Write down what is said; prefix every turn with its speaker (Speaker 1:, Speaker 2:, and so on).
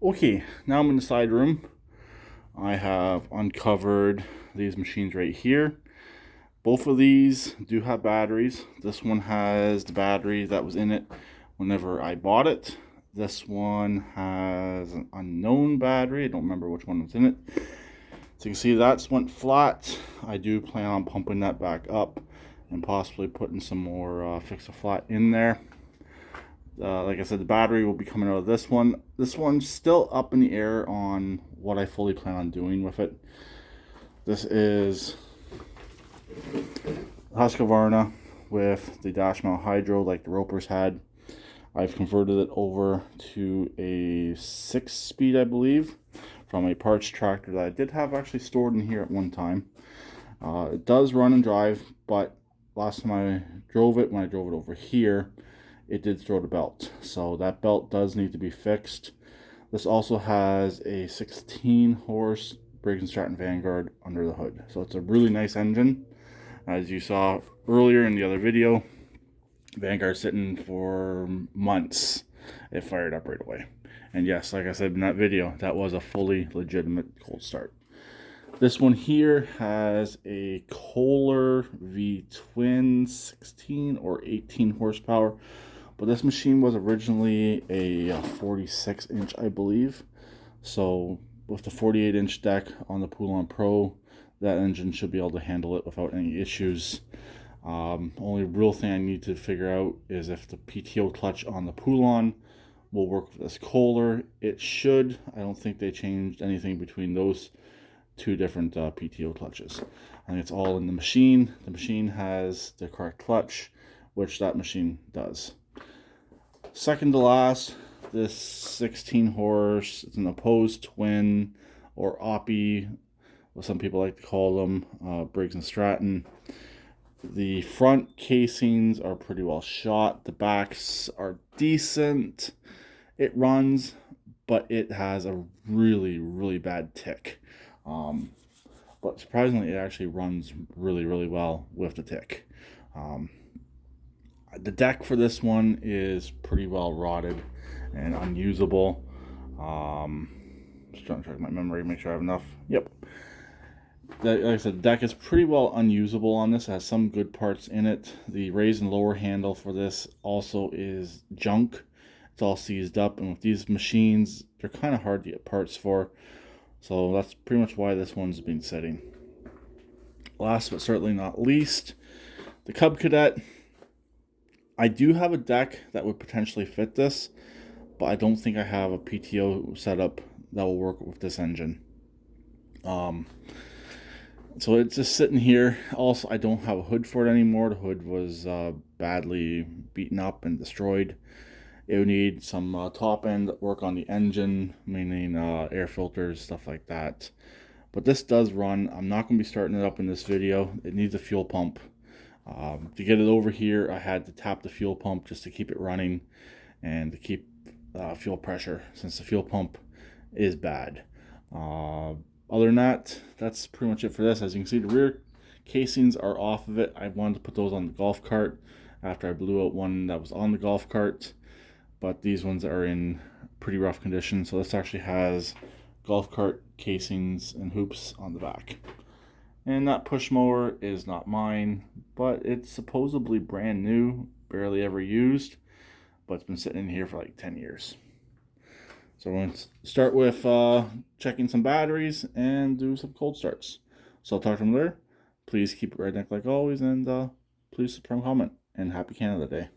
Speaker 1: Okay, now I'm in the side room. I have uncovered these machines right here. Both of these do have batteries. This one has the battery that was in it whenever I bought it. This one has an unknown battery. I don't remember which one was in it. So you can see that's went flat. I do plan on pumping that back up and possibly putting some more fix-a-flat in there. Like I said, the battery will be coming out of this one. This one's still up in the air on what I fully plan on doing with it. This is Husqvarna with the dash mount hydro like the Ropers had. I've converted it over to a 6-speed, I believe, from a parts tractor that I did have actually stored in here at one time. It does run and drive, but last time I drove it, when I drove it over here, it did throw the belt. So that belt does need to be fixed. This also has a 16 horse Briggs & Stratton Vanguard under the hood. So it's a really nice engine. As you saw earlier in the other video, Vanguard sitting for months. It fired up right away. And yes, like I said in that video, that was a fully legitimate cold start. This one here has a Kohler V-Twin 16 or 18 horsepower. But this machine was originally a 46-inch, I believe. So with the 48-inch deck on the Poulan Pro, that engine should be able to handle it without any issues. Only real thing I need to figure out is if the PTO clutch on the Poulan will work with this Kohler. It should. I don't think they changed anything between those two different PTO clutches. I think it's all in the machine. The machine has the correct clutch, which that machine does. Second to last, this 16 horse, it's an opposed twin or Oppie, what some people like to call them, Briggs & Stratton. The front casings are pretty well shot. The backs are decent. It runs, but it has a really, really bad tick. But surprisingly, it actually runs really, really well with the tick. The deck for this one is pretty well rotted and unusable. Just trying to check my memory, make sure I have enough. Yep. Like I said, the deck is pretty well unusable on this. It has some good parts in it. The raise and lower handle for this also is junk. It's all seized up, and with these machines, they're kind of hard to get parts for. So that's pretty much why this one's been sitting. Last but certainly not least, the Cub Cadet. I do have a deck that would potentially fit this, but I don't think I have a PTO setup that will work with this engine. So it's just sitting here. Also, I don't have a hood for it anymore. The hood was badly beaten up and destroyed. It would need some top end work on the engine, meaning air filters, stuff like that. But this does run. I'm not going to be starting it up in this video. It needs a fuel pump. To get it over here, I had to tap the fuel pump just to keep it running and to keep fuel pressure, since the fuel pump is bad. Other than that, that's pretty much it for this. As you can see, the rear casings are off of it. I wanted to put those on the golf cart after I blew out one that was on the golf cart, but these ones are in pretty rough condition. So this actually has golf cart casings and hoops on the back. And that push mower is not mine, but it's supposedly brand new, barely ever used, but it's been sitting in here for like 10 years. So we're going to start with checking some batteries and do some cold starts. So I'll talk to them later. Please keep it redneck like always, and please subscribe, comment, and happy Canada Day.